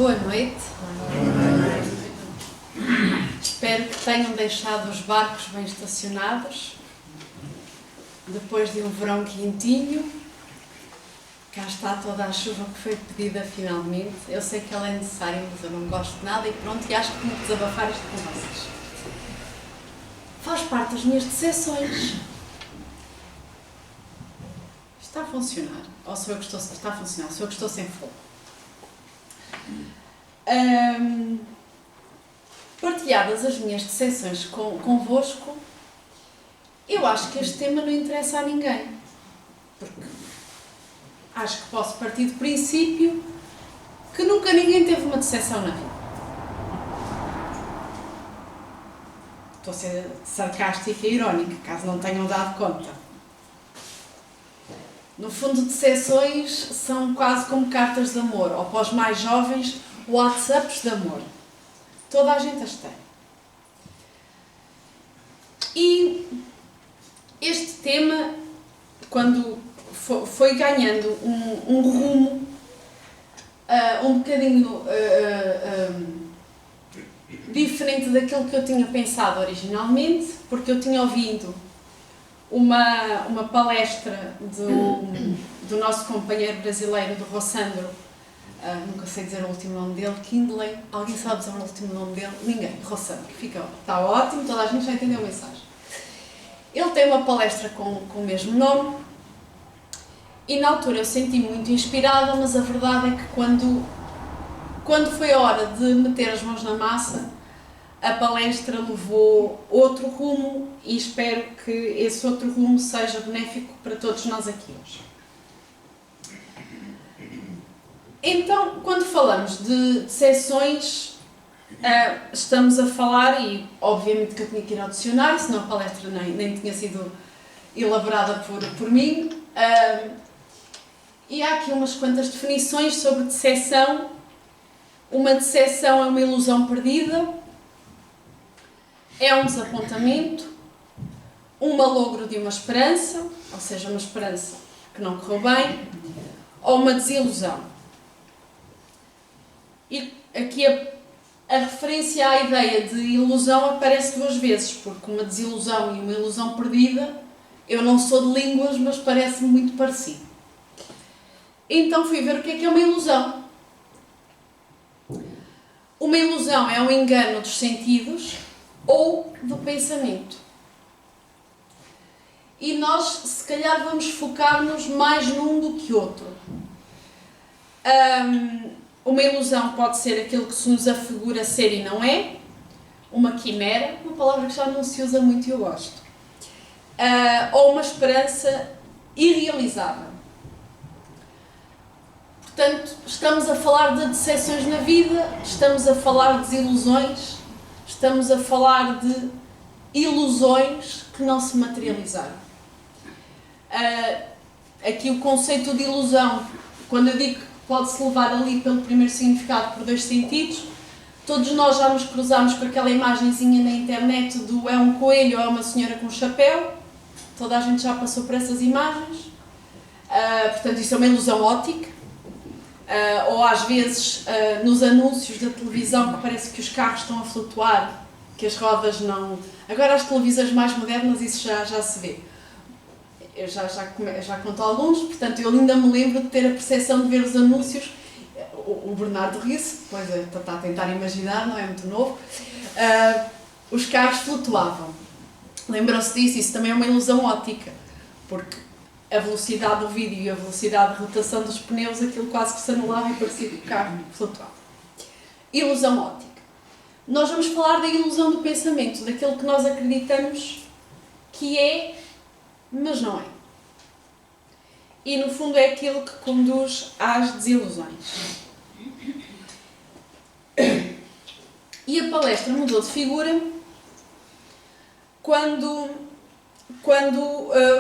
Boa noite. Espero que tenham deixado os barcos bem estacionados. Depois de um verão quentinho, cá está toda a chuva que foi pedida finalmente. Eu sei que ela é necessária, mas eu não gosto de nada e pronto, e acho que tenho que desabafar isto com vocês. Faz parte das minhas decepções. Está a funcionar? Ou sou eu que estou... Está a funcionar? Sou eu que estou sem fogo. Partilhadas as minhas decepções convosco, eu acho que este tema não interessa a ninguém. Porque acho que posso partir do princípio que nunca ninguém teve uma decepção na vida. Estou a ser sarcástica e irónica, caso não tenham dado conta. No fundo, decepções são quase como cartas de amor, ou para os mais jovens, WhatsApps de amor. Toda a gente as tem. E este tema, quando foi ganhando um rumo um bocadinho diferente daquilo que eu tinha pensado originalmente, porque eu tinha ouvido uma palestra do nosso companheiro brasileiro, do Rossandro, nunca sei dizer o último nome dele, Kindley. Alguém sabe dizer o último nome dele? Ninguém. Rossandro. Está ótimo, toda a gente já entendeu a mensagem. Ele tem uma palestra com o mesmo nome e na altura eu senti muito inspirada, mas a verdade é que quando foi a hora de meter as mãos na massa, a palestra levou outro rumo e espero que esse outro rumo seja benéfico para todos nós aqui hoje. Então, quando falamos de decepções, estamos a falar, e obviamente que eu tinha que ir ao dicionário, senão a palestra nem tinha sido elaborada por mim, e há aqui umas quantas definições sobre decepção. Uma decepção é uma ilusão perdida, é um desapontamento, um malogro de uma esperança, ou seja, uma esperança que não correu bem, ou uma desilusão. E aqui a referência à ideia de ilusão aparece duas vezes, porque uma desilusão e uma ilusão perdida, eu não sou de línguas, mas parece-me muito parecido. Então fui ver o que é uma ilusão. Uma ilusão é um engano dos sentidos ou do pensamento. E nós, se calhar, vamos focar-nos mais num do que outro. Uma ilusão pode ser aquilo que se nos afigura ser e não é. Uma quimera, uma palavra que já não se usa muito e eu gosto. Ou uma esperança irrealizável. Portanto, estamos a falar de decepções na vida, estamos a falar de desilusões, estamos a falar de ilusões que não se materializaram. Aqui o conceito de ilusão, quando eu digo que pode-se levar ali pelo primeiro significado por dois sentidos, todos nós já nos cruzámos com aquela imagenzinha na internet do é um coelho ou é uma senhora com um chapéu, toda a gente já passou por essas imagens, portanto isso é uma ilusão óptica. Ou às vezes nos anúncios da televisão que parece que os carros estão a flutuar, que as rodas não... Agora as televisões mais modernas isso já se vê. Eu já conto alguns, portanto eu ainda me lembro de ter a percepção de ver os anúncios. O Bernardo ri-se, pois está a tentar imaginar, não é muito novo. Os carros flutuavam. Lembram-se disso? Isso também é uma ilusão óptica, porque a velocidade do vídeo e a velocidade de rotação dos pneus, aquilo quase que se anulava e parecia que o carro flutuava. Ilusão óptica. Nós vamos falar da ilusão do pensamento, daquilo que nós acreditamos que é, mas não é. E no fundo é aquilo que conduz às desilusões. E a palestra mudou de figura quando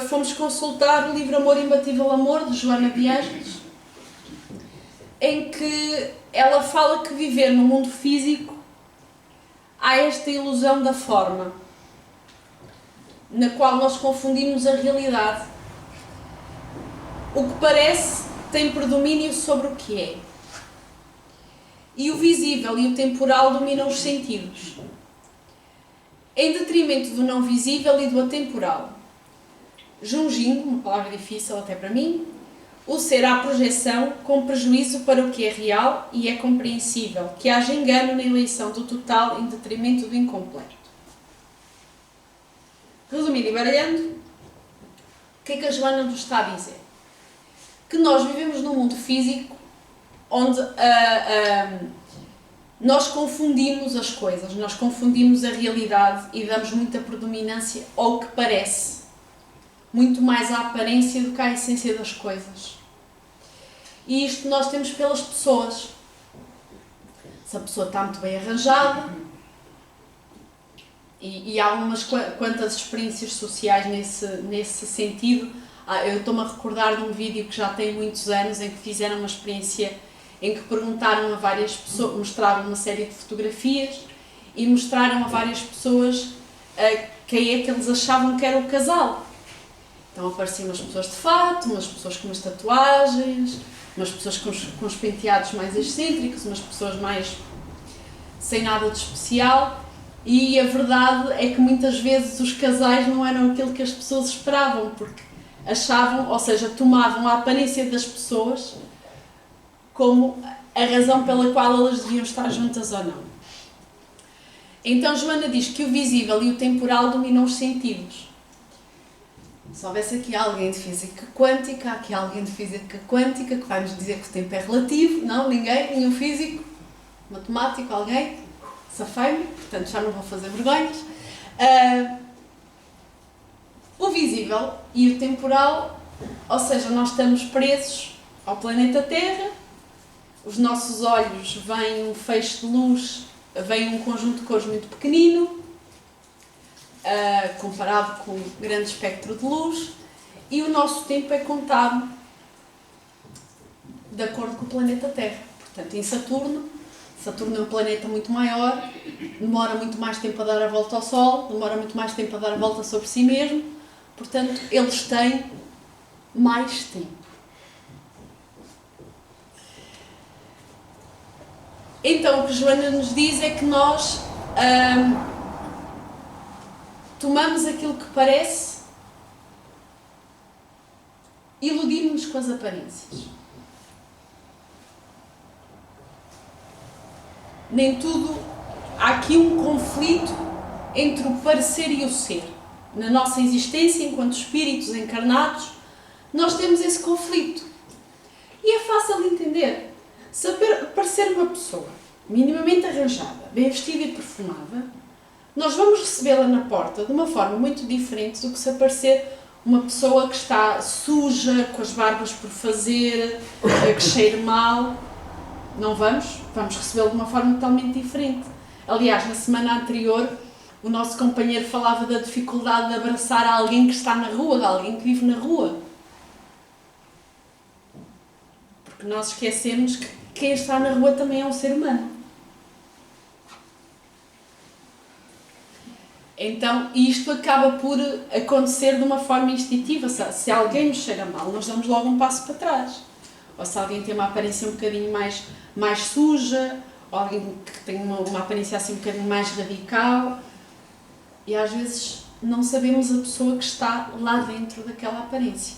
fomos consultar o livro Amor Imbatível Amor, de Joana de Ângeles, em que ela fala que viver no mundo físico há esta ilusão da forma, na qual nós confundimos a realidade. O que parece tem predomínio sobre o que é. e o visível e o temporal dominam os sentidos, em detrimento do não visível e do atemporal. Jungindo, uma palavra difícil até para mim, o ser à projeção com prejuízo para o que é real e é compreensível, que haja engano na eleição do total em detrimento do incompleto. Resumindo e baralhando, o que é que a Joana nos está a dizer? Que nós vivemos num mundo físico onde nós confundimos as coisas, nós confundimos a realidade e damos muita predominância ao que parece, muito mais à aparência do que à essência das coisas. E isto nós temos pelas pessoas. Se a pessoa está muito bem arranjada, e há umas quantas experiências sociais nesse sentido. Eu estou-me a recordar de um vídeo que já tem muitos anos, em que fizeram uma experiência em que perguntaram a várias pessoas, mostraram uma série de fotografias e mostraram a várias pessoas quem é que eles achavam que era o casal. Então apareciam umas pessoas de fato, umas pessoas com umas tatuagens, umas pessoas com os penteados mais excêntricos, umas pessoas mais sem nada de especial. E a verdade é que muitas vezes os casais não eram aquilo que as pessoas esperavam, porque achavam, ou seja, tomavam a aparência das pessoas como a razão pela qual elas deviam estar juntas ou não. Então Joana diz que o visível e o temporal dominam os sentidos. Se houvesse aqui alguém de física quântica, há aqui alguém de física quântica que vai nos dizer que o tempo é relativo. Não, ninguém, nenhum físico, matemático, alguém. Safei-me, portanto já não vou fazer vergonhas. O visível e o temporal, ou seja, nós estamos presos ao planeta Terra, os nossos olhos veem um feixe de luz, veem um conjunto de cores muito pequenino, comparado com o grande espectro de luz, e o nosso tempo é contado de acordo com o planeta Terra. Portanto, em Saturno é um planeta muito maior, demora muito mais tempo a dar a volta ao Sol, demora muito mais tempo a dar a volta sobre si mesmo, portanto, eles têm mais tempo. Então, o que Joana nos diz é que nós tomamos aquilo que parece, iludimos-nos com as aparências. Nem tudo, há aqui um conflito entre o parecer e o ser. Na nossa existência, enquanto espíritos encarnados, nós temos esse conflito. E é fácil de entender. Se aparecer uma pessoa minimamente arranjada, bem vestida e perfumada, nós vamos recebê-la na porta de uma forma muito diferente do que se aparecer uma pessoa que está suja, com as barbas por fazer, que cheira mal. Não vamos recebê-lo de uma forma totalmente diferente. Aliás, na semana anterior, o nosso companheiro falava da dificuldade de abraçar alguém que está na rua, de alguém que vive na rua. Porque nós esquecemos que quem está na rua também é um ser humano. Então, isto acaba por acontecer de uma forma instintiva. Se alguém nos cheira mal, nós damos logo um passo para trás. Ou se alguém tem uma aparência um bocadinho mais suja, ou alguém que tem uma aparência assim um bocadinho mais radical, e às vezes não sabemos a pessoa que está lá dentro daquela aparência.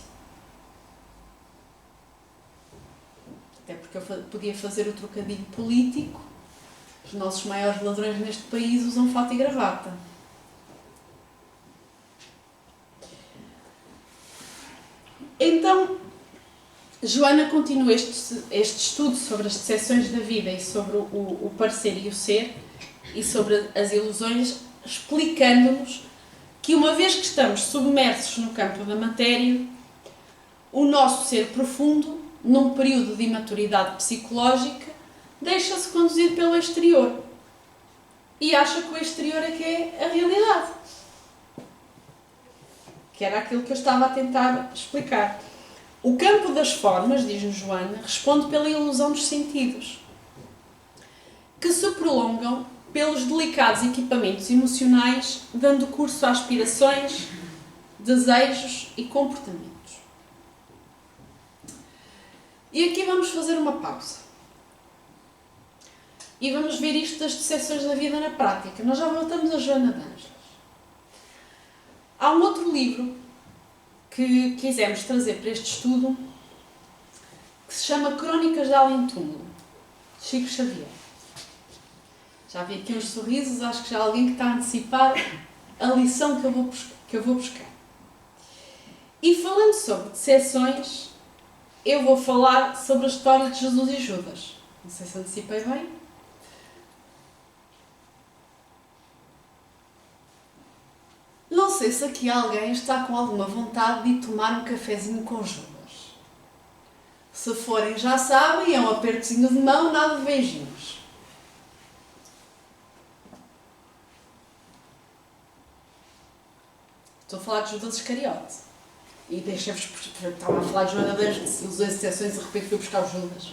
Até porque eu podia fazer o trocadilho político, os nossos maiores ladrões neste país usam fato e gravata. Então, Joana continua este estudo sobre as decepções da vida e sobre o parecer e o ser, e sobre as ilusões, explicando-nos que uma vez que estamos submersos no campo da matéria, o nosso ser profundo, num período de imaturidade psicológica, deixa-se conduzir pelo exterior e acha que o exterior é que é a realidade. Que era aquilo que eu estava a tentar explicar. O campo das formas, diz-nos Joana, responde pela ilusão dos sentidos, que se prolongam pelos delicados equipamentos emocionais, dando curso a aspirações, desejos e comportamentos. E aqui vamos fazer uma pausa. e vamos ver isto das decepções da vida na prática. Nós já voltamos a Joana de Ângeles. Há um outro livro que quisemos trazer para este estudo que se chama Crónicas de Além-Túmulo, de Chico Xavier. Já vi aqui uns sorrisos, acho que já há alguém que está a antecipar a lição que eu vou buscar. E falando sobre decepções, eu vou falar sobre a história de Jesus e Judas. Não sei se antecipei bem. Não sei se aqui alguém está com alguma vontade de ir tomar um cafezinho com Judas. Se forem, já sabem, é um apertozinho de mão, nada de beijinhos. Estou a falar de Judas Iscariote. E deixei-vos... Estava a falar de Joana das exceções e de repente fui buscar o Judas.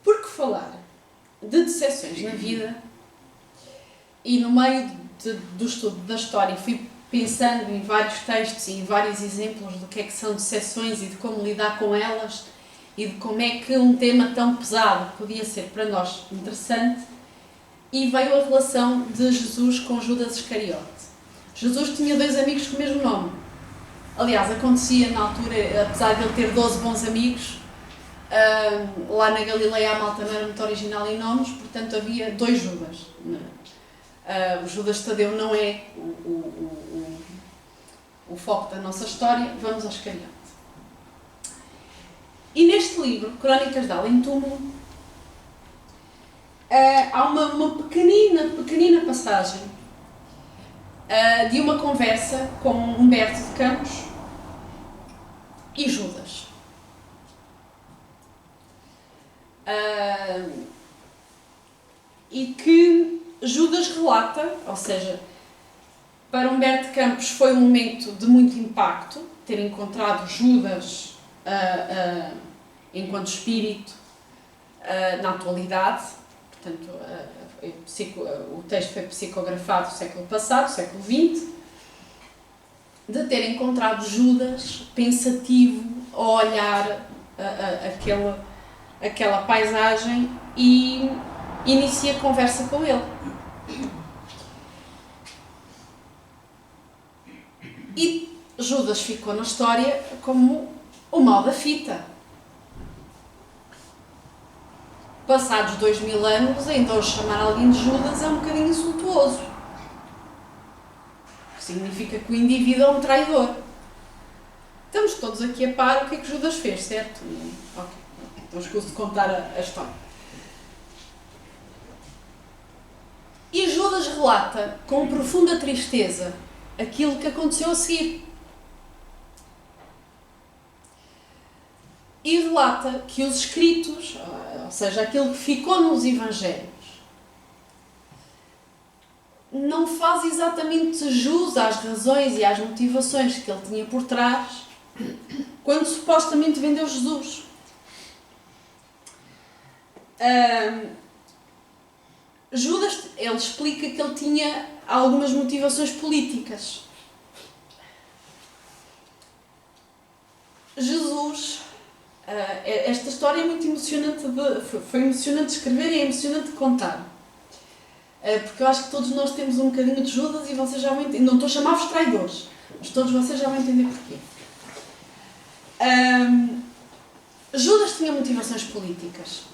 Por que falar de decepções na vida, e no meio do estudo da história fui pensando em vários textos e em vários exemplos do que é que são decepções e de como lidar com elas e de como é que um tema tão pesado podia ser para nós interessante, e veio a relação de Jesus com Judas Iscariote. Jesus tinha 2 amigos com o mesmo nome. Aliás, acontecia na altura, apesar de ele ter 12 bons amigos, lá na Galileia a malta não era muito original em nomes, portanto havia 2 Judas. O Judas Tadeu não é o foco da nossa história, vamos ao Iscariote. E neste livro, Crónicas de Além-Túmulo, há uma pequenina passagem de uma conversa com Humberto de Campos e Judas. E que Judas relata, ou seja, para Humberto de Campos foi um momento de muito impacto, ter encontrado Judas enquanto espírito na atualidade, portanto o texto foi psicografado no século passado, século XX, de ter encontrado Judas pensativo a olhar aquela paisagem e inicia conversa com ele. E Judas ficou na história como o mal da fita. Passados 2000 anos, ainda hoje chamar alguém de Judas é um bocadinho insultuoso. Significa que o indivíduo é um traidor. Estamos todos aqui a par o que é que Judas fez, certo? Ok. Então escuso de contar a história. E Judas relata com profunda tristeza aquilo que aconteceu a seguir. E relata que os escritos, ou seja, aquilo que ficou nos Evangelhos, não faz exatamente jus às razões e às motivações que ele tinha por trás quando supostamente vendeu Jesus. Judas, ele explica que ele tinha algumas motivações políticas. Jesus, esta história é muito emocionante, foi emocionante de escrever e é emocionante de contar. Porque eu acho que todos nós temos um bocadinho de Judas e vocês já vão entender. Não estou a chamar-vos traidores, mas todos vocês já vão entender porquê. Judas tinha motivações políticas.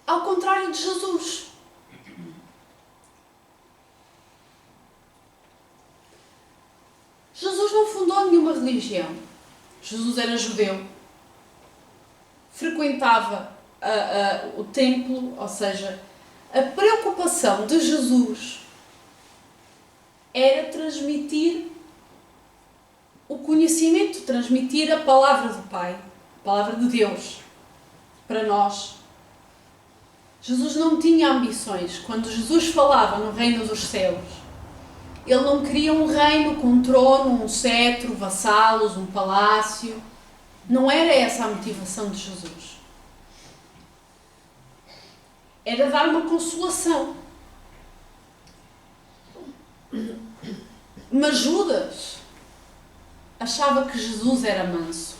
Ao contrário de Jesus. Jesus não fundou nenhuma religião. Jesus era judeu. Frequentava o templo, ou seja, a preocupação de Jesus era transmitir o conhecimento, transmitir a palavra do Pai, a palavra de Deus, para nós. Jesus não tinha ambições. Quando Jesus falava no reino dos céus, ele não queria um reino com um trono, um cetro, vassalos, um palácio. Não era essa a motivação de Jesus. Era dar uma consolação. Mas Judas achava que Jesus era manso.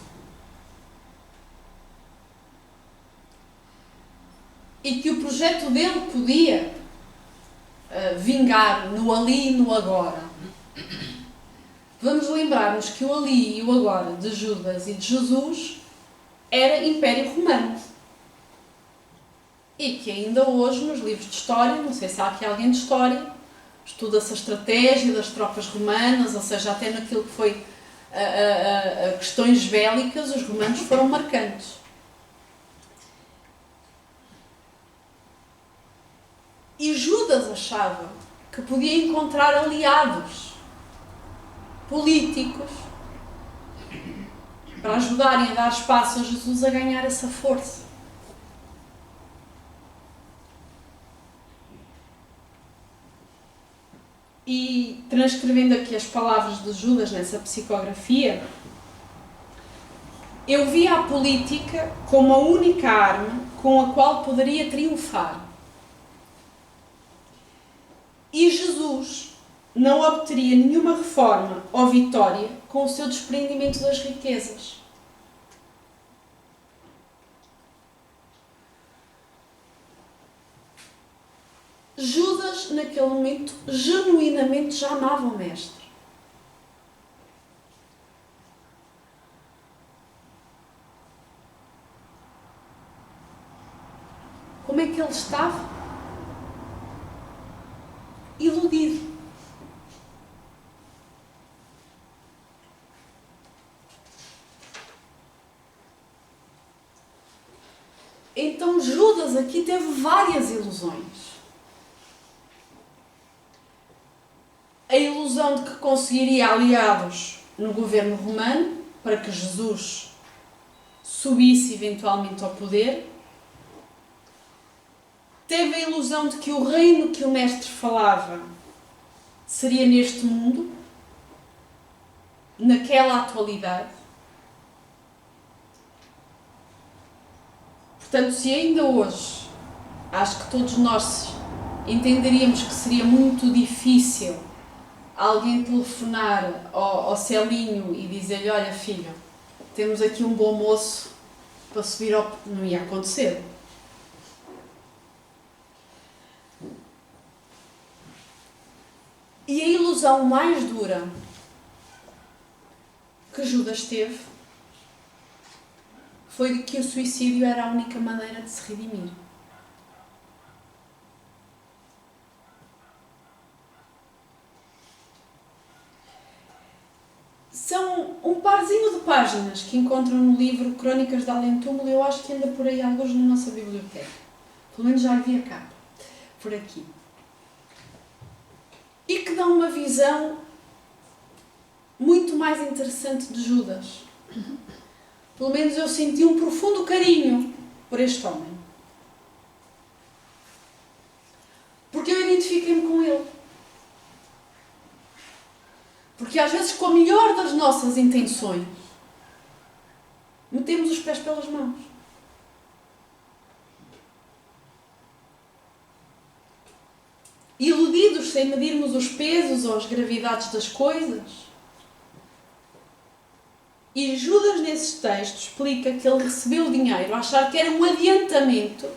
E que o projeto dele podia vingar no ali e no agora. Vamos lembrar-nos que o ali e o agora de Judas e de Jesus era Império Romano. E que ainda hoje, nos livros de história, não sei se há aqui alguém de história, estuda-se a estratégia das tropas romanas, ou seja, até naquilo que foi questões bélicas, os romanos foram marcantes. E Judas achava que podia encontrar aliados políticos para ajudarem a dar espaço a Jesus a ganhar essa força. E transcrevendo aqui as palavras de Judas nessa psicografia, eu via a política como a única arma com a qual poderia triunfar. E Jesus não obteria nenhuma reforma ou vitória com o seu desprendimento das riquezas. Judas, naquele momento, genuinamente já amava o Mestre. Como é que ele estava? Iludido. Então Judas aqui teve várias ilusões. A ilusão de que conseguiria aliados no governo romano para que Jesus subisse eventualmente ao poder. Teve a ilusão de que o reino que o Mestre falava seria neste mundo, naquela atualidade. Portanto, se ainda hoje acho que todos nós entenderíamos que seria muito difícil alguém telefonar ao Celinho e dizer-lhe: olha filho, temos aqui um bom moço para subir ao... Não ia acontecer. E a ilusão mais dura que Judas teve foi de que o suicídio era a única maneira de se redimir. São um parzinho de páginas que encontram no livro Crónicas de Além-Túmulo. Eu acho que anda por aí alguns na nossa biblioteca. Pelo menos já lhe vi a capa. Por aqui. E que dão uma visão muito mais interessante de Judas. Pelo menos eu senti um profundo carinho por este homem. Porque eu identifiquei-me com ele. Porque às vezes, com a melhor das nossas intenções, metemos os pés pelas mãos. Iludidos sem medirmos os pesos ou as gravidades das coisas. E Judas, nesses textos, explica que ele recebeu o dinheiro a achar que era um adiantamento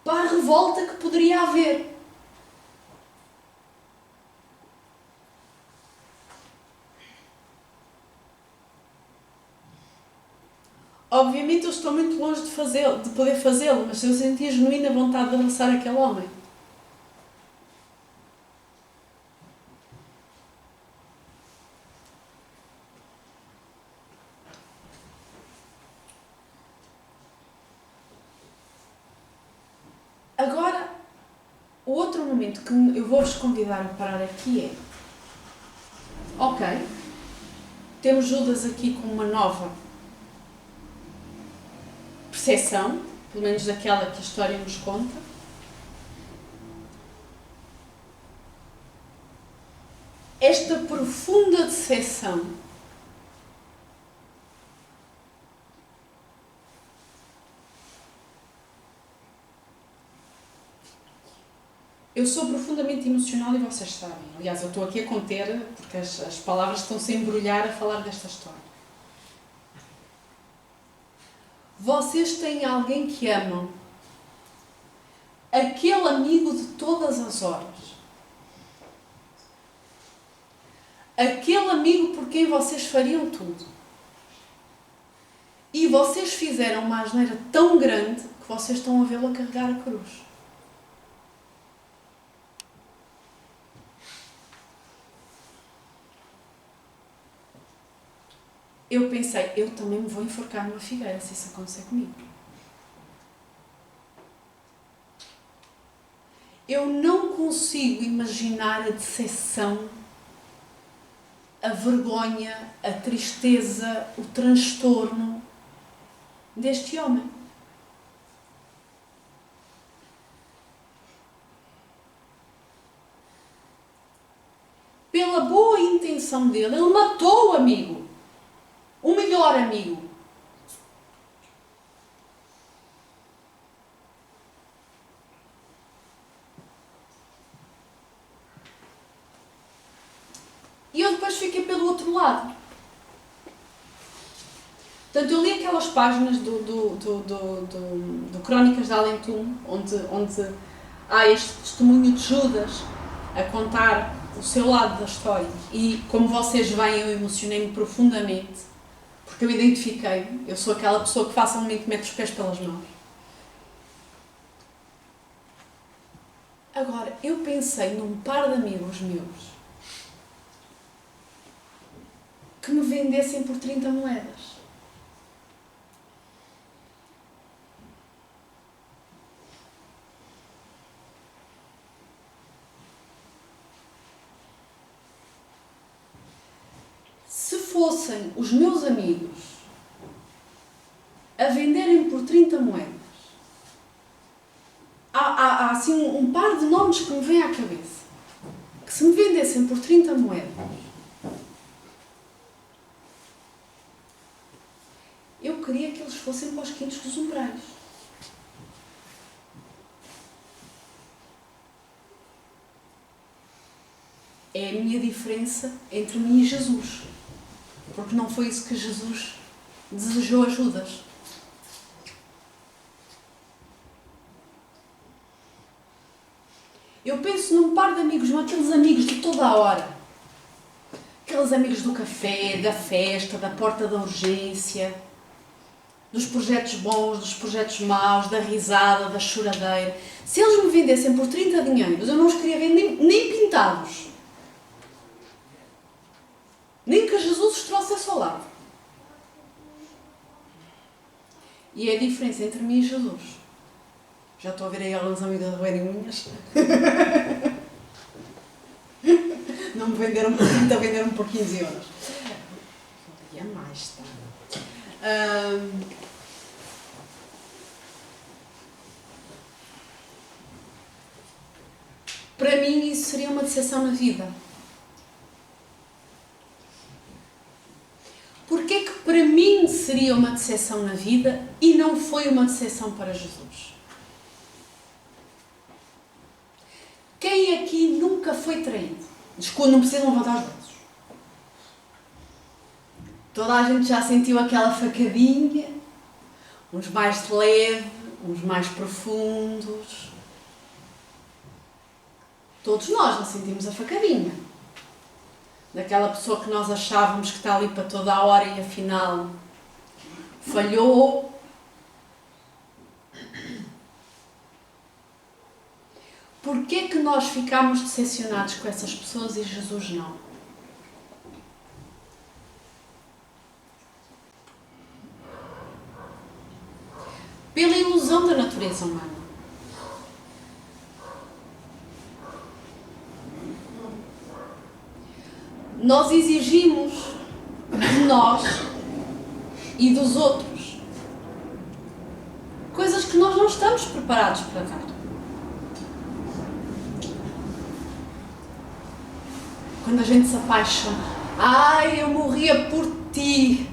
para a revolta que poderia haver. Obviamente eu estou muito longe de poder fazê-lo, mas eu senti a genuína vontade de abraçar aquele homem. Agora, o outro momento que eu vou-vos convidar a parar aqui é... Ok, temos Judas aqui com uma nova percepção, pelo menos daquela que a história nos conta. Esta profunda decepção Eu sou profundamente emocional e vocês sabem. Aliás, eu estou aqui a conter, porque as palavras estão-se a embrulhar a falar desta história. Vocês têm alguém que amam. Aquele amigo de todas as horas. Aquele amigo por quem vocês fariam tudo. E vocês fizeram uma asneira tão grande que vocês estão a vê-lo a carregar a cruz. Eu pensei, eu também me vou enforcar numa figueira se isso acontecer comigo. Eu não consigo imaginar a decepção, a vergonha, a tristeza, o transtorno deste homem. Pela boa intenção dele, ele matou o amigo. O melhor amigo. E eu depois fiquei pelo outro lado. Portanto, eu li aquelas páginas do Crónicas de Além-Túmulo, onde há este testemunho de Judas a contar o seu lado da história. E, como vocês veem, eu emocionei-me profundamente, porque eu identifiquei-me. Eu sou aquela pessoa que facilmente mete os pés pelas mãos. Agora, eu pensei num par de amigos meus que me vendessem por 30 moedas. Se fossem os meus amigos a venderem por 30 moedas, há assim um par de nomes que me vêm à cabeça, que se me vendessem por 30 moedas, eu queria que eles fossem para os quintos dos umbrais. É a minha diferença entre mim e Jesus. Porque não foi isso que Jesus desejou a Judas. Eu penso num par de amigos, não aqueles amigos de toda a hora. Aqueles amigos do café, da festa, da porta da urgência, dos projetos bons, dos projetos maus, da risada, da choradeira. Se eles me vendessem por 30 dinheiros, eu não os queria ver nem pintados. Nem que Jesus os trouxesse ao lado. E é a diferença entre mim e Jesus. Já estou a ver aí alguns amigos a roerem unhas. Não me venderam por 30, venderam por 15 euros. E a mais, tá? Para mim isso seria uma decepção na vida. Porquê que para mim seria uma decepção na vida e não foi uma decepção para Jesus? Quem aqui nunca foi traído? Desculpa, não precisam levantar os braços. Toda a gente já sentiu aquela facadinha, uns mais de leve, uns mais profundos. Todos nós já sentimos a facadinha. Daquela pessoa que nós achávamos que está ali para toda a hora e afinal falhou. Porquê que nós ficamos decepcionados com essas pessoas e Jesus não? Pela ilusão da natureza humana. Nós exigimos de nós e dos outros coisas que nós não estamos preparados para dar. Quando a gente se apaixona, ai, eu morria por ti.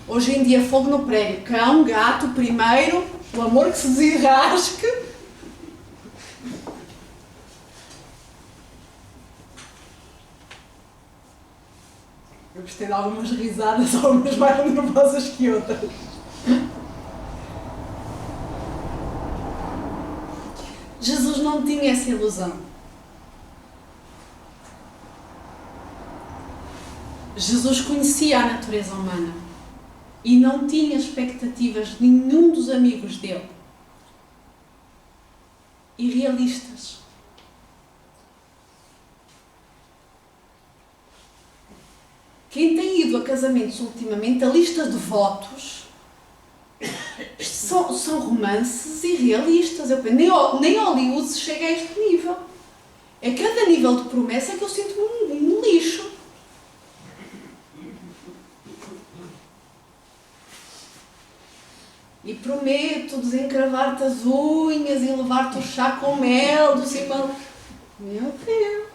Hoje em dia, fogo no prédio, cão, gato, primeiro, o amor que se desenrasque. gostei de algumas risadas, algumas mais nervosas que outras. Jesus não tinha essa ilusão. Jesus conhecia a natureza humana e não tinha expectativas de nenhum dos amigos dele. Irrealistas. Quem tem ido a casamentos ultimamente, a lista de votos são romances irrealistas. Eu penso, nem Hollywood chega a este nível. É cada nível de promessa que eu sinto-me um lixo. E prometo desencravar-te as unhas e levar-te o chá com mel do Simão. Meu Deus!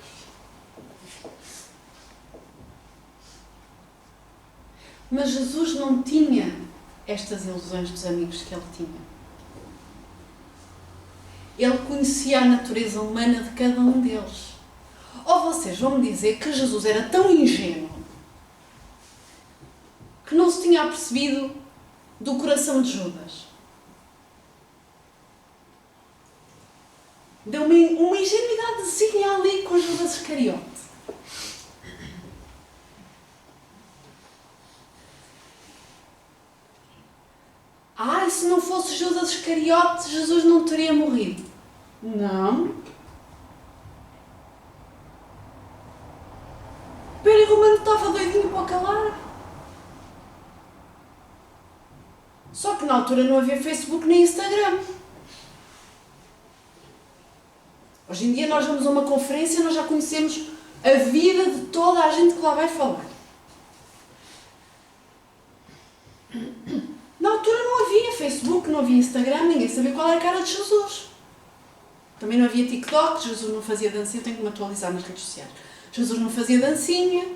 Mas Jesus não tinha estas ilusões dos amigos que ele tinha. Ele conhecia a natureza humana de cada um deles. Ou vocês vão me dizer que Jesus era tão ingênuo que não se tinha apercebido do coração de Judas? Deu uma ingenuidadezinha ali com Judas Iscariote. E se não fosse Judas Iscariote, Jesus não teria morrido. Não. Império Romano estava doidinho para o calar. Só que na altura não havia Facebook nem Instagram. Hoje em dia nós vamos a uma conferência e nós já conhecemos a vida de toda a gente que lá vai falar. Na altura não havia Facebook, não havia Instagram, ninguém sabia qual era a cara de Jesus. Também não havia TikTok, Jesus não fazia dancinha, eu tenho que me atualizar nas redes sociais. Jesus não fazia dancinha.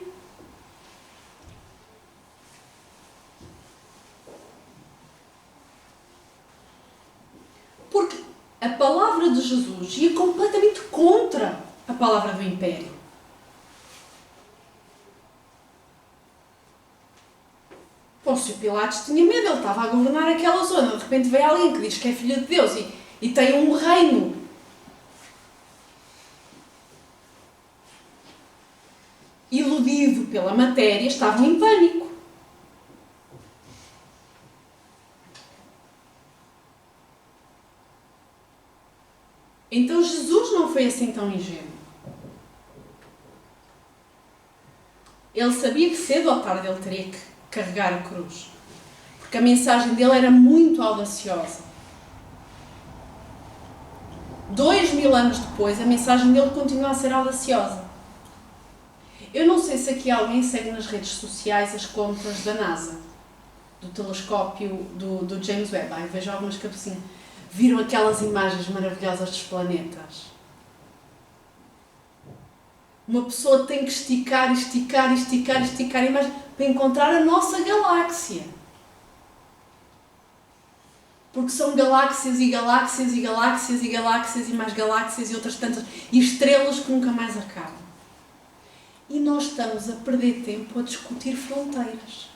Porque a palavra de Jesus ia completamente contra a palavra do Império. Pôncio Pilatos tinha medo, ele estava a governar aquela zona, de repente veio alguém que diz que é filho de Deus e tem um reino. Iludido pela matéria, estavam em pânico. Então Jesus não foi assim tão ingênuo. Ele sabia que cedo ou tarde ele teria que carregar a cruz. Porque a mensagem dele era muito audaciosa. 2000 anos depois, a mensagem dele continua a ser audaciosa. Eu não sei se aqui alguém segue nas redes sociais as contas da NASA, do telescópio do James Webb. Eu vejo algumas cabecinhas. Viram aquelas imagens maravilhosas dos planetas? Uma pessoa tem que esticar a imagem para encontrar a nossa galáxia. Porque são galáxias e galáxias e galáxias e galáxias e mais galáxias e outras tantas. E estrelas que nunca mais acabam. E nós estamos a perder tempo a discutir fronteiras.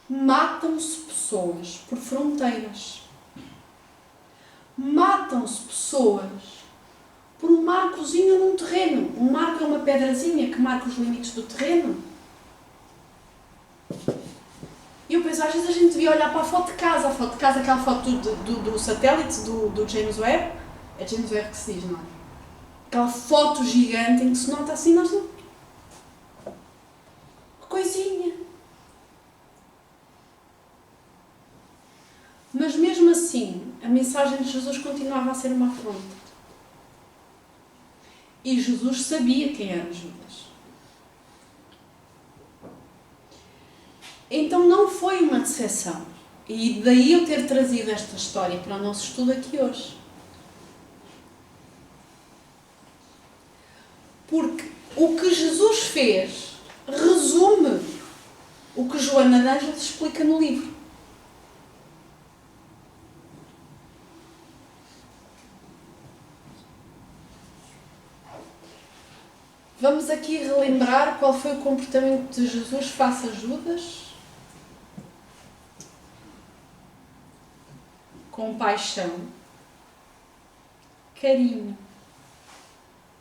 Matam-se pessoas por fronteiras. Matam-se pessoas por um marcozinho num terreno. Um marco é uma pedrazinha que marca os limites do terreno. E eu penso, às vezes a gente devia olhar para a foto de casa, aquela foto do satélite do James Webb. É James Webb que se diz, não é? Aquela foto gigante em que se nota assim, nós não... coisinha. Mas mesmo assim, a mensagem de Jesus continuava a ser uma afronta. E Jesus sabia quem era Judas. Então não foi uma decepção. E daí eu ter trazido esta história para o nosso estudo aqui hoje. Porque o que Jesus fez resume o que Joana de Ângeles explica no livro. Vamos aqui relembrar qual foi o comportamento de Jesus face a Judas. Compaixão, carinho,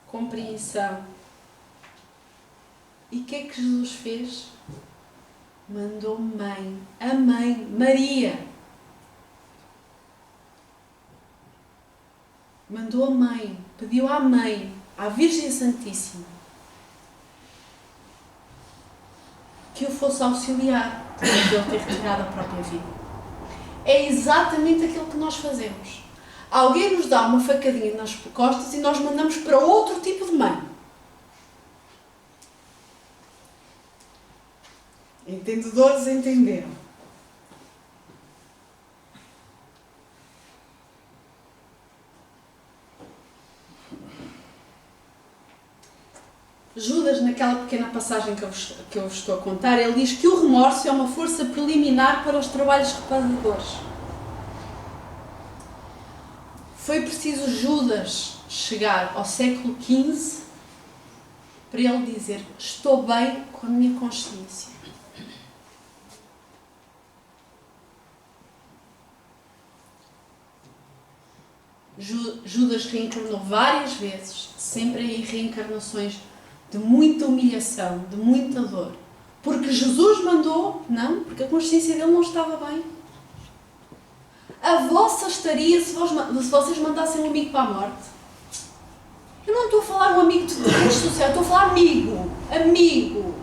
compreensão. E o que é que Jesus fez? Mandou a mãe, Maria. Mandou a mãe, pediu à mãe, à Virgem Santíssima, que o fosse auxiliar depois de ele ter retirado a própria vida. É exatamente aquilo que nós fazemos. Alguém nos dá uma facadinha nas costas e nós mandamos para outro tipo de mãe. Entendedores entenderam. Judas, naquela pequena passagem que eu vos estou a contar, ele diz que o remorso é uma força preliminar para os trabalhos reparadores. Foi preciso Judas chegar ao século XV para ele dizer: estou bem com a minha consciência. Judas reencarnou várias vezes, sempre em reencarnações de muita humilhação, de muita dor. Porque Jesus mandou? Não, porque a consciência dele não estava bem. A vossa estaria se vocês mandassem um amigo para a morte? Eu não estou a falar um amigo de redes sociais, estou a falar amigo. Amigo.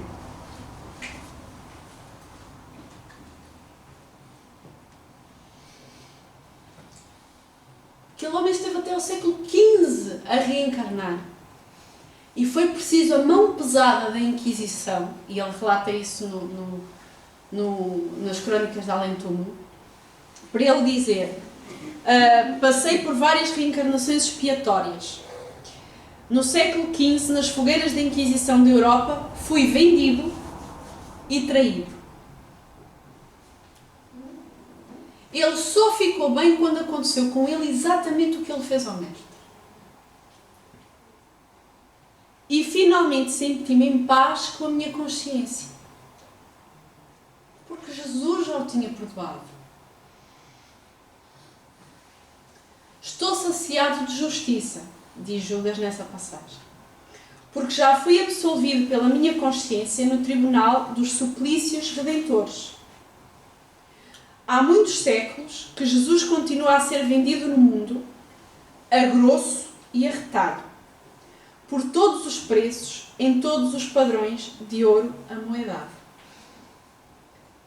Aquele homem esteve até ao século XV a reencarnar. E foi preciso a mão pesada da Inquisição, e ele relata isso nas Crónicas de Além Túmulo, para ele dizer: passei por várias reencarnações expiatórias. No século XV, nas fogueiras da Inquisição da Europa, fui vendido e traído. Ele só ficou bem quando aconteceu com ele exatamente o que ele fez ao Mestre. E finalmente senti-me em paz com a minha consciência. Porque Jesus já o tinha perdoado. Estou saciado de justiça, diz Judas nessa passagem, porque já fui absolvido pela minha consciência no tribunal dos suplícios redentores. Há muitos séculos que Jesus continua a ser vendido no mundo a grosso e a retalho, por todos os preços, em todos os padrões de ouro amoedado.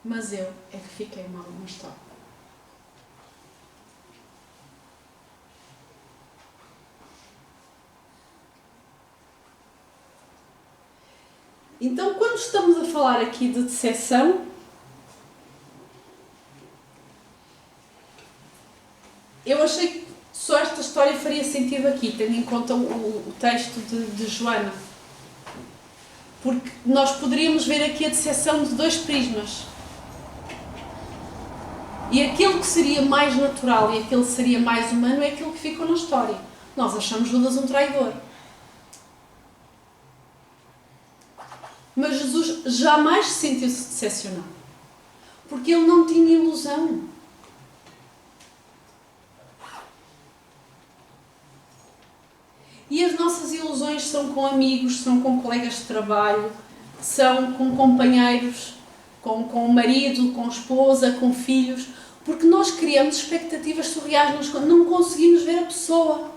Mas eu é que fiquei mal na história. Então, quando estamos a falar aqui de decepção, eu achei que só esta história faria sentido aqui, tendo em conta o texto de Joana. Porque nós poderíamos ver aqui a decepção de dois prismas. E aquilo que seria mais natural e aquilo que seria mais humano é aquilo que ficou na história. Nós achamos Judas um traidor. Mas Jesus jamais se sentiu-se decepcionado. Porque ele não tinha ilusão. E as nossas ilusões são com amigos, são com colegas de trabalho, são com companheiros, com o marido, com a esposa, com filhos, porque nós criamos expectativas surreais, não conseguimos ver a pessoa.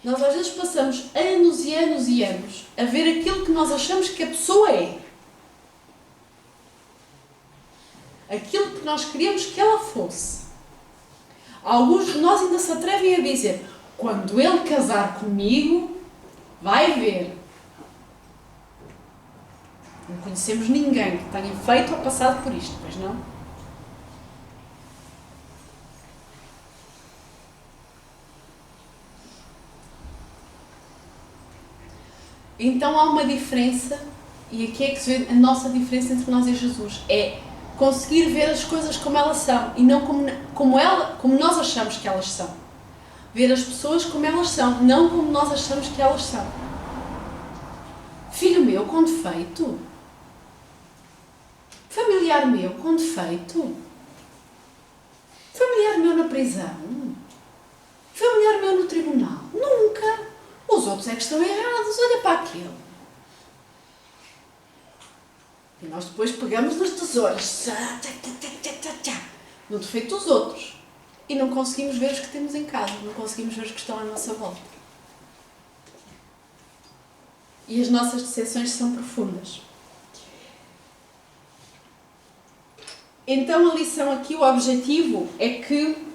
Nós às vezes passamos anos e anos e anos a ver aquilo que nós achamos que a pessoa é. Aquilo que nós queríamos que ela fosse. Alguns de nós ainda se atrevem a dizer: quando ele casar comigo, vai ver. Não conhecemos ninguém que tenha feito ou passado por isto, pois não? Então há uma diferença, e aqui é que se vê a nossa diferença entre nós e Jesus. É conseguir ver as coisas como elas são e não como nós achamos que elas são. Ver as pessoas como elas são, não como nós achamos que elas são. Filho meu com defeito. Familiar meu com defeito. Familiar meu na prisão. Familiar meu no tribunal. Nunca. Os outros é que estão errados. Olha para aquele. E nós depois pegamos nos tesouros. No defeito dos outros. E não conseguimos ver os que temos em casa. Não conseguimos ver os que estão à nossa volta. E as nossas decepções são profundas. Então a lição aqui, o objetivo é que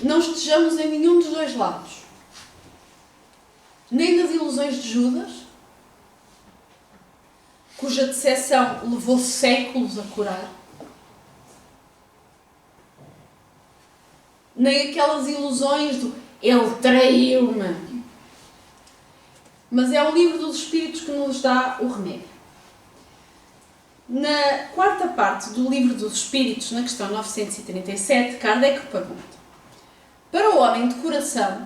não estejamos em nenhum dos dois lados. Nem nas ilusões de Judas, cuja decepção levou séculos a curar, nem aquelas ilusões do ele traiu-me. Mas é o livro dos Espíritos que nos dá o remédio. Na quarta parte do livro dos Espíritos, na questão 937, Kardec pergunta: para o homem de coração,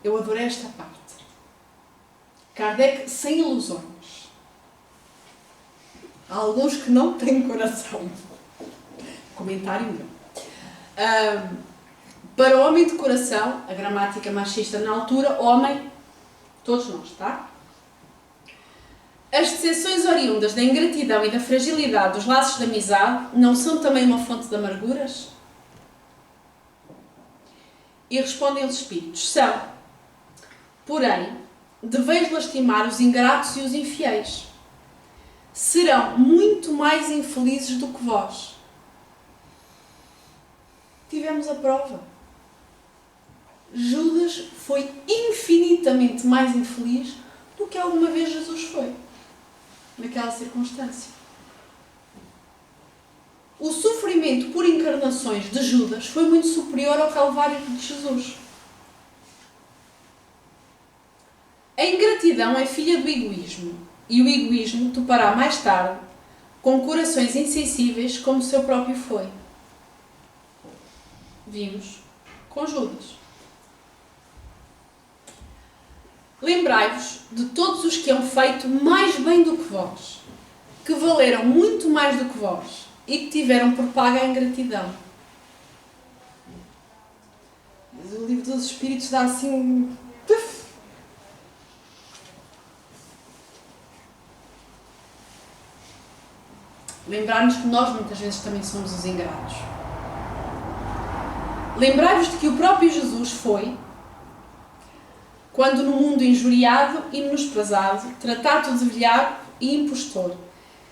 eu adorei esta parte. Kardec sem ilusões. Há alguns que não têm coração. Comentário meu. Para o homem de coração, a gramática machista na altura, homem, todos nós, tá? As decepções oriundas da ingratidão e da fragilidade dos laços de amizade não são também uma fonte de amarguras? E respondem os Espíritos: são. Porém, deveis lastimar os ingratos e os infiéis. Serão muito mais infelizes do que vós. Tivemos a prova. Judas foi infinitamente mais infeliz do que alguma vez Jesus foi, naquela circunstância. O sofrimento por encarnações de Judas foi muito superior ao Calvário de Jesus. A ingratidão é filha do egoísmo, e o egoísmo topará mais tarde com corações insensíveis como o seu próprio foi. Vimos com Judas. Lembrai-vos de todos os que hão feito mais bem do que vós, que valeram muito mais do que vós e que tiveram por paga a ingratidão. Mas o livro dos Espíritos dá assim... Lembrar-nos que nós muitas vezes também somos os ingratos. Lembrai-vos de que o próprio Jesus foi, quando no mundo injuriado e menosprezado, tratado de velhaco e impostor,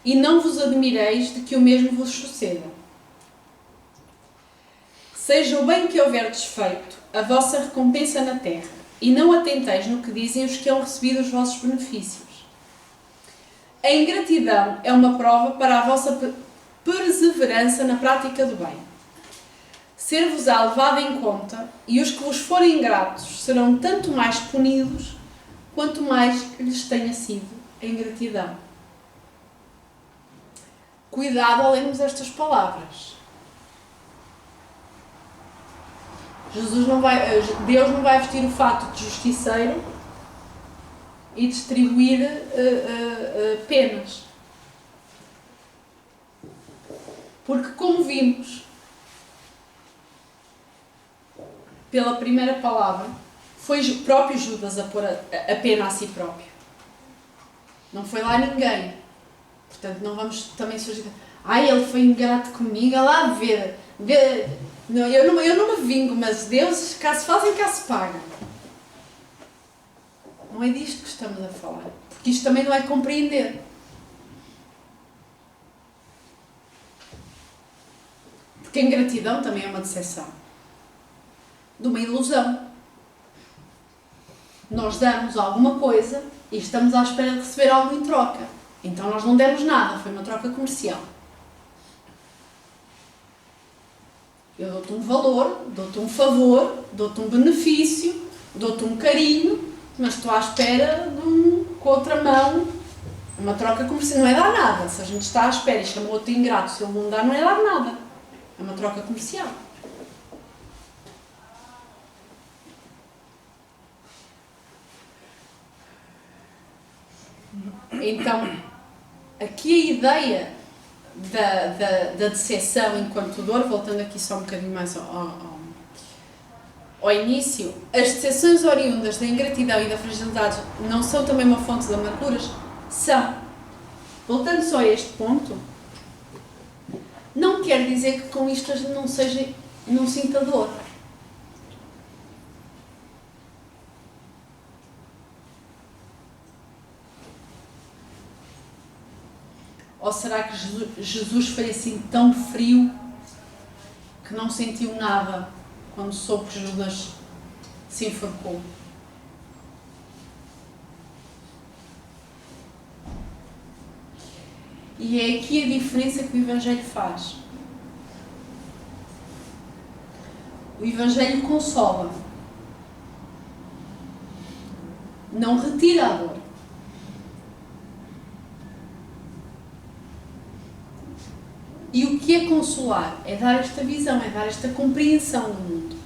e não vos admireis de que o mesmo vos suceda. Seja o bem que houverdes feito a vossa recompensa na terra, e não atenteis no que dizem os que hão recebido os vossos benefícios. A ingratidão é uma prova para a vossa perseverança na prática do bem. Ser-vos-á levado em conta, e os que vos forem ingratos serão tanto mais punidos, quanto mais lhes tenha sido a ingratidão. Cuidado ao lermos estas palavras. Deus não vai vestir o fato de justiceiro e distribuir penas. Porque, como vimos pela primeira palavra, foi o próprio Judas a pôr a pena a si próprio. Não foi lá ninguém. Portanto, não vamos também sugerir: ele foi ingrato comigo, lá ver. Não, eu não me vingo, mas Deus, cá se fazem, cá se pagam. Não é disto que estamos a falar. Porque isto também não é compreender. Porque a ingratidão também é uma decepção. De uma ilusão. Nós damos alguma coisa e estamos à espera de receber algo em troca. Então nós não demos nada, foi uma troca comercial. Eu dou-te um valor, dou-te um favor, dou-te um benefício, dou-te um carinho, mas estou à espera de com outra mão, uma troca comercial. Não é dar nada. Se a gente está à espera e chama outro ingrato, se ele não dá, não é dar nada. É uma troca comercial. Então, aqui a ideia da decepção enquanto dor, voltando aqui só um bocadinho mais ao início, as decepções oriundas da ingratidão e da fragilidade não são também uma fonte de amarguras? São. Voltando só a este ponto, não quer dizer que com isto a gente não sinta dor. Ou será que Jesus foi assim tão frio que não sentiu nada quando soube que Judas se enforcou? E é aqui a diferença que o Evangelho faz. O Evangelho consola, não retira a dor. E o que é consolar? É dar esta visão, é dar esta compreensão do mundo.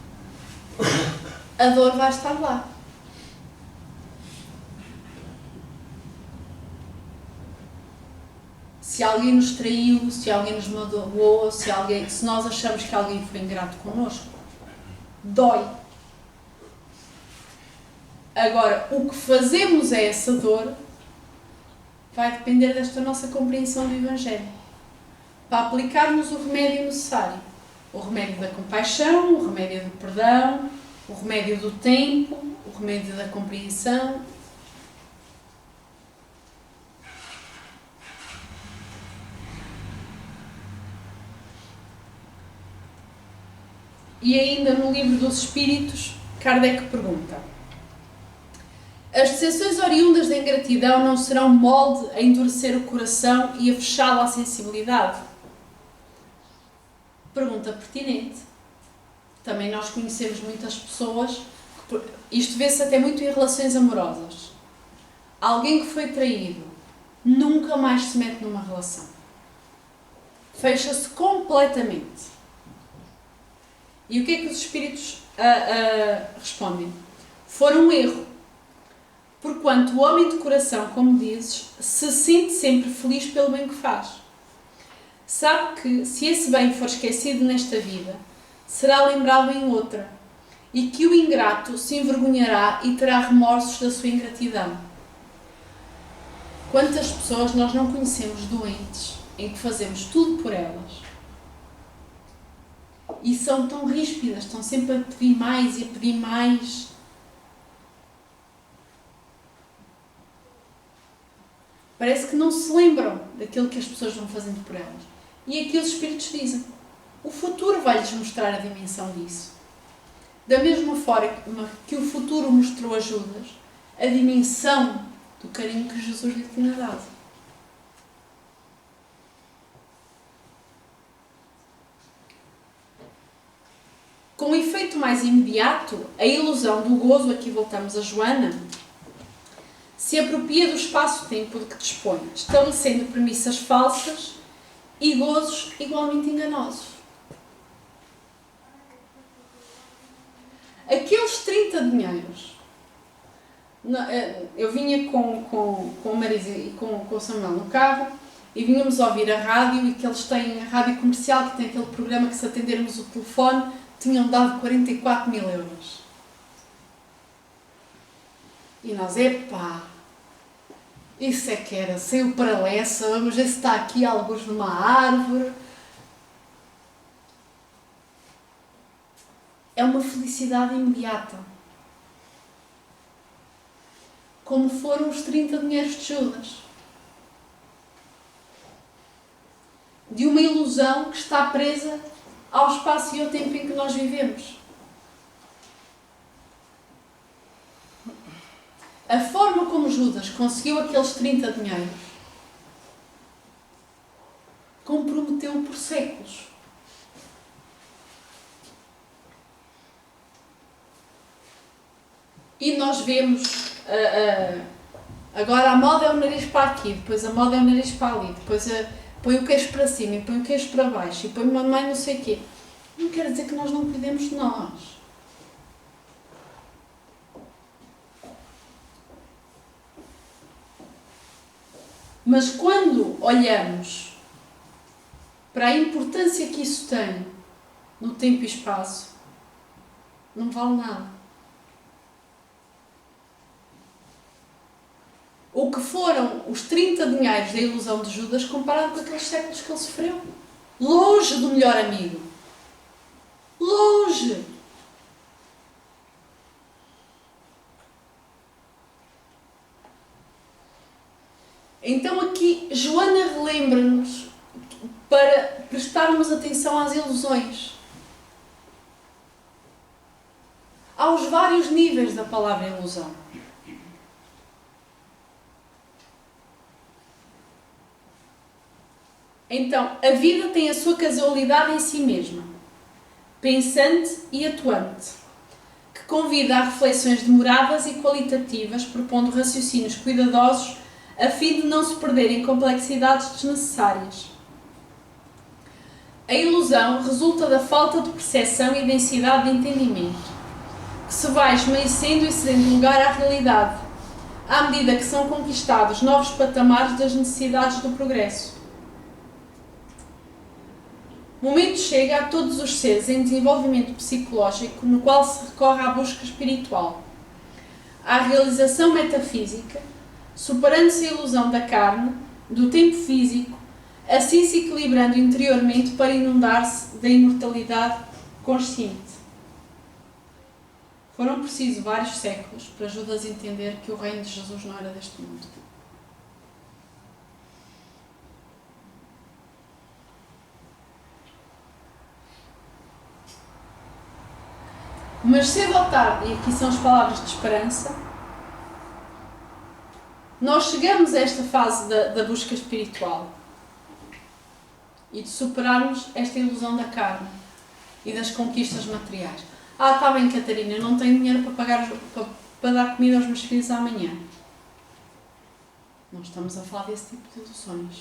A dor vai estar lá. Se alguém nos traiu, se alguém nos magoou, se nós achamos que alguém foi ingrato connosco, dói. Agora, o que fazemos a essa dor vai depender desta nossa compreensão do Evangelho. Para aplicarmos o remédio necessário. O remédio da compaixão, o remédio do perdão, o remédio do tempo, o remédio da compreensão. E ainda no livro dos Espíritos, Kardec pergunta: as decepções oriundas da ingratidão não serão molde a endurecer o coração e a fechá-lo à sensibilidade? Pergunta pertinente. Também nós conhecemos muitas pessoas, isto vê-se até muito em relações amorosas. Alguém que foi traído nunca mais se mete numa relação. Fecha-se completamente. E o que é que os espíritos respondem? Foi um erro. Porquanto o homem de coração, como dizes, se sente sempre feliz pelo bem que faz. Sabe que, se esse bem for esquecido nesta vida, será lembrado em outra, e que o ingrato se envergonhará e terá remorsos da sua ingratidão. Quantas pessoas nós não conhecemos doentes, em que fazemos tudo por elas, e são tão ríspidas, estão sempre a pedir mais e a pedir mais. Parece que não se lembram daquilo que as pessoas vão fazendo por elas. E aqui os Espíritos dizem: o futuro vai-lhes mostrar a dimensão disso. Da mesma forma que o futuro mostrou a Judas a dimensão do carinho que Jesus lhe tinha dado. Com um efeito mais imediato, a ilusão do gozo, aqui voltamos a Joana, se apropria do espaço-tempo de que dispõe, estabelecendo premissas falsas e gozos igualmente enganosos. Aqueles 30 dinheiros, eu vinha com a Marisa e com o Samuel no carro e vínhamos ouvir a rádio, e que eles têm a rádio comercial, que tem aquele programa que, se atendermos o telefone, tinham dado 44 mil euros. E nós, epá, isso é que era, saiu para Lessa, vamos ver se está aqui alguns numa árvore. É uma felicidade imediata. Como foram os 30 dinheiros de Judas. De uma ilusão que está presa ao espaço e ao tempo em que nós vivemos. A forma como Judas conseguiu aqueles 30 dinheiros comprometeu-o por séculos. E nós vemos, agora a moda é o nariz para aqui, depois a moda é o nariz para ali, depois põe o queixo para cima e põe o queixo para baixo e põe uma mãe não sei o quê. Não quer dizer que nós não cuidemos de nós. Mas quando olhamos para a importância que isso tem no tempo e espaço, não vale nada. O que foram os 30 dinheiros da ilusão de Judas comparado com aqueles séculos que ele sofreu? Longe do melhor amigo. Longe. Então aqui Joana relembra-nos para prestarmos atenção às ilusões. Aos vários níveis da palavra ilusão. Então, a vida tem a sua casualidade em si mesma, pensante e atuante, que convida a reflexões demoradas e qualitativas, propondo raciocínios cuidadosos a fim de não se perder em complexidades desnecessárias. A ilusão resulta da falta de percepção e densidade de entendimento, que se vai esmaecendo e cedendo lugar à realidade, à medida que são conquistados novos patamares das necessidades do progresso. O momento chega a todos os seres em desenvolvimento psicológico no qual se recorre à busca espiritual, à realização metafísica, superando-se a ilusão da carne, do tempo físico, assim se equilibrando interiormente para inundar-se da imortalidade consciente. Foram precisos vários séculos para Judas entender que o reino de Jesus não era deste mundo. Mas cedo ou tarde, e aqui são as palavras de esperança, nós chegamos a esta fase da busca espiritual e de superarmos esta ilusão da carne e das conquistas materiais. Está bem, Catarina, eu não tenho dinheiro para dar comida aos meus filhos amanhã. Não estamos a falar desse tipo de ilusões.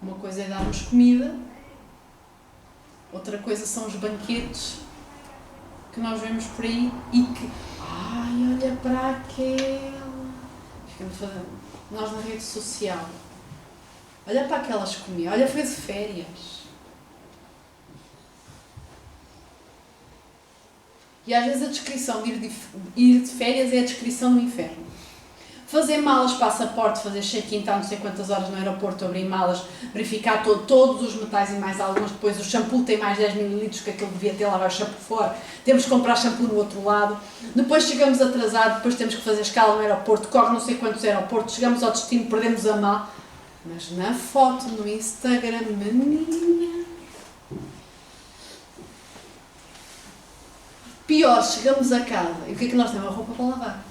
Uma coisa é darmos comida, outra coisa são os banquetes que nós vemos por aí e que, olha para aquela. Nós na rede social, olha para aquelas comidas, olha, foi de férias. E às vezes a descrição de ir de férias é a descrição do inferno. Fazer malas, passaporte, fazer check-in, estar não sei quantas horas no aeroporto, abrir malas, verificar todos os metais e mais alguns, depois o shampoo tem mais 10 ml que aquilo devia ter, lá vai o shampoo fora, temos que comprar shampoo no outro lado, depois chegamos atrasados, depois temos que fazer escala no aeroporto, corre não sei quantos aeroportos, chegamos ao destino, perdemos a mala, mas na foto no Instagram, menina... Pior, chegamos a casa, e o que é que nós temos? A roupa para lavar.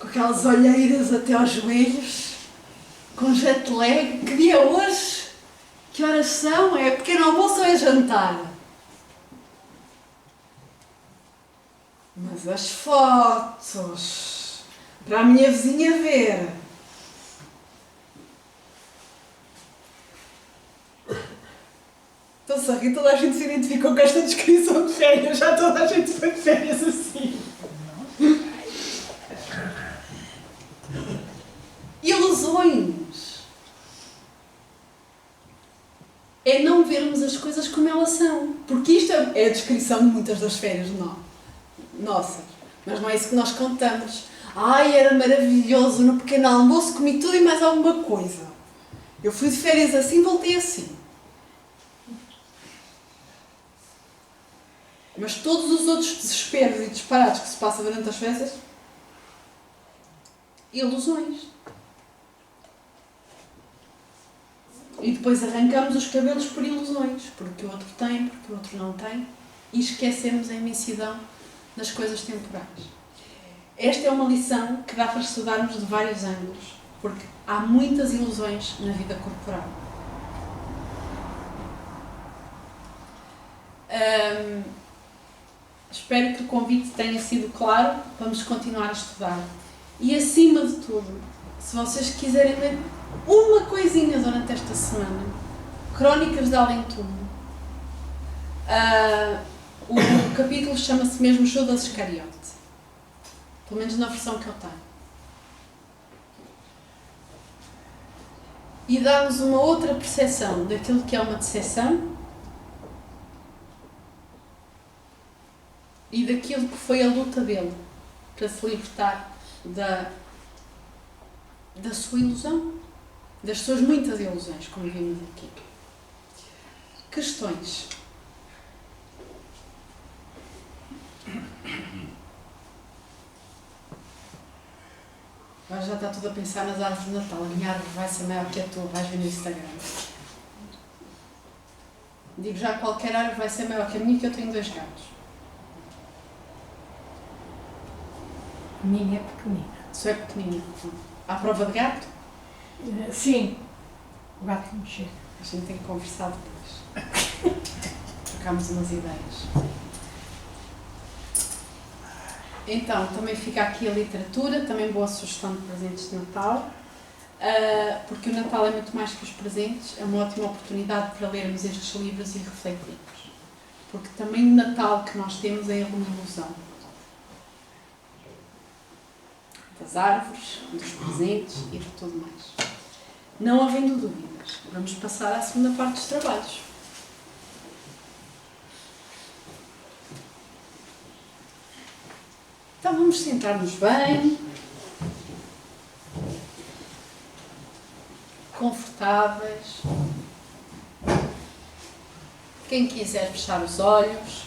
Com aquelas olheiras até aos joelhos, com jet lag. Que dia é hoje? Que horas são? É pequeno almoço ou é jantar? Mas as fotos, para a minha vizinha ver. Estou-se a rir, toda a gente se identificou com esta descrição de férias. Já toda a gente foi de férias assim. Ilusões. É não vermos as coisas como elas são. Porque isto é a descrição de muitas das férias nossas. Mas não é isso que nós contamos. Era maravilhoso, no pequeno almoço comi tudo e mais alguma coisa. Eu fui de férias assim, voltei assim. Mas todos os outros desesperos e disparados que se passam durante as festas, ilusões. E depois arrancamos os cabelos por ilusões, porque o outro tem, porque o outro não tem, e esquecemos a imensidão das coisas temporais. Esta é uma lição que dá para estudarmos de vários ângulos, porque há muitas ilusões na vida corporal. Espero que o convite tenha sido claro. Vamos continuar a estudar. E acima de tudo, se vocês quiserem ler uma coisinha durante esta semana, Crónicas de Além Túmulo, O capítulo chama-se mesmo Judas Iscariote. Pelo menos na versão que eu tenho. E dá-nos uma outra percepção daquilo que é uma decepção e daquilo que foi a luta dele para se libertar da sua ilusão, das suas muitas ilusões, como vimos aqui. Questões. Agora já está tudo a pensar nas árvores de Natal. A minha árvore vai ser maior que a tua, vais ver no Instagram. Digo já, qualquer árvore vai ser maior que a minha, que eu tenho 2 gatos. A minha é pequenina. Só é pequenina. À prova de gato? Sim. O gato não chega. A gente tem que conversar depois. Trocámos umas ideias. Então, também fica aqui a literatura, também boa sugestão de presentes de Natal, porque o Natal é muito mais que os presentes, é uma ótima oportunidade para lermos estes livros e refletirmos. Porque também o Natal que nós temos é uma ilusão. Das árvores, dos presentes e de tudo mais. Não havendo dúvidas, vamos passar à segunda parte dos trabalhos. Então vamos sentar-nos bem, confortáveis. Quem quiser fechar os olhos.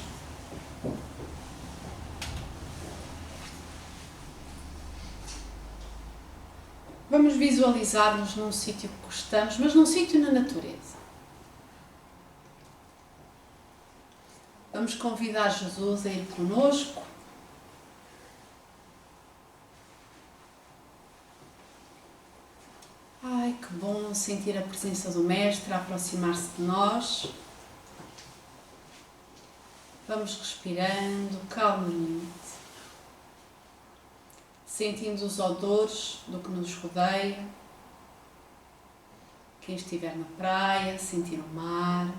Vamos visualizar-nos num sítio que gostamos, mas num sítio na natureza. Vamos convidar Jesus a ir connosco. Ai, que bom sentir a presença do Mestre a aproximar-se de nós. Vamos respirando calmamente, sentindo os odores do que nos rodeia. Quem estiver na praia, sentir o mar.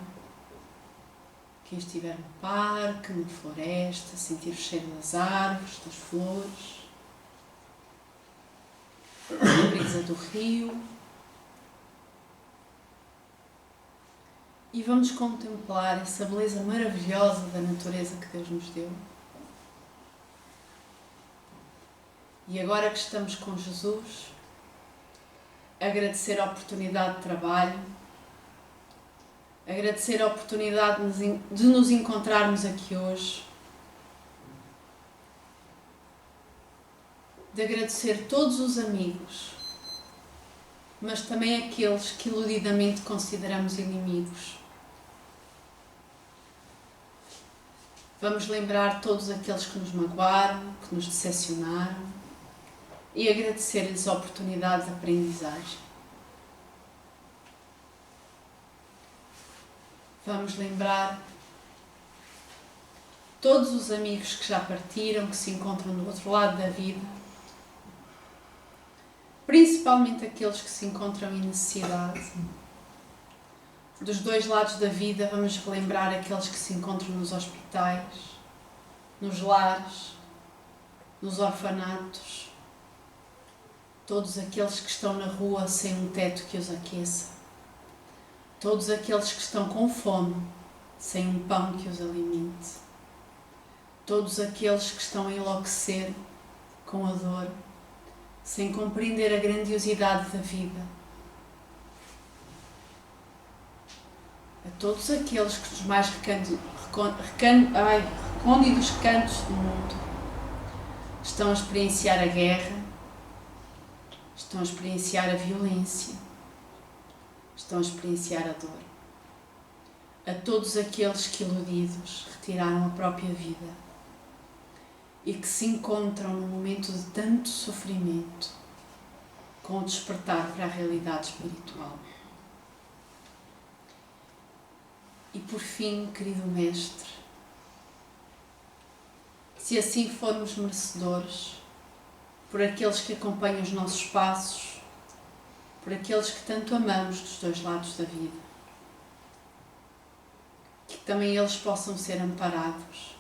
Quem estiver no parque, na floresta, sentir o cheiro das árvores, das flores. A brisa do rio. E vamos contemplar essa beleza maravilhosa da natureza que Deus nos deu. E agora que estamos com Jesus, agradecer a oportunidade de trabalho, agradecer a oportunidade de nos encontrarmos aqui hoje, de agradecer todos os amigos, mas também aqueles que iludidamente consideramos inimigos. Vamos lembrar todos aqueles que nos magoaram, que nos decepcionaram e agradecer-lhes a oportunidade de aprendizagem. Vamos lembrar todos os amigos que já partiram, que se encontram do outro lado da vida, principalmente aqueles que se encontram em necessidade. Dos 2 lados da vida, vamos relembrar aqueles que se encontram nos hospitais, nos lares, nos orfanatos, todos aqueles que estão na rua sem um teto que os aqueça, todos aqueles que estão com fome, sem um pão que os alimente, todos aqueles que estão a enlouquecer com a dor, sem compreender a grandiosidade da vida, a todos aqueles que dos mais recônditos cantos do mundo estão a experienciar a guerra, estão a experienciar a violência, estão a experienciar a dor. A todos aqueles que, iludidos, retiraram a própria vida e que se encontram num momento de tanto sofrimento com o despertar para a realidade espiritual. E por fim, querido Mestre, se assim formos merecedores, por aqueles que acompanham os nossos passos, por aqueles que tanto amamos dos 2 lados da vida, que também eles possam ser amparados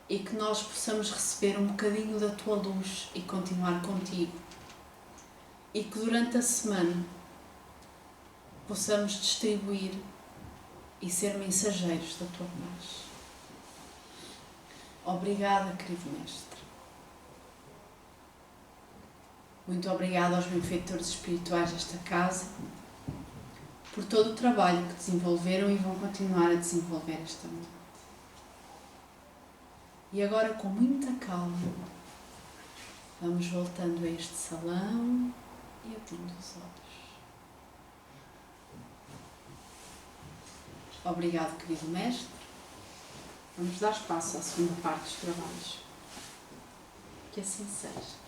e que nós possamos receber um bocadinho da tua luz e continuar contigo. E que durante a semana possamos distribuir e ser mensageiros da tua paz. Obrigada, querido Mestre. Muito obrigada aos benfeitores espirituais desta casa por todo o trabalho que desenvolveram e vão continuar a desenvolver esta noite. E agora, com muita calma, vamos voltando a este salão e abrindo os olhos. Obrigado, querido Mestre. Vamos dar espaço à segunda parte dos trabalhos. Que assim seja.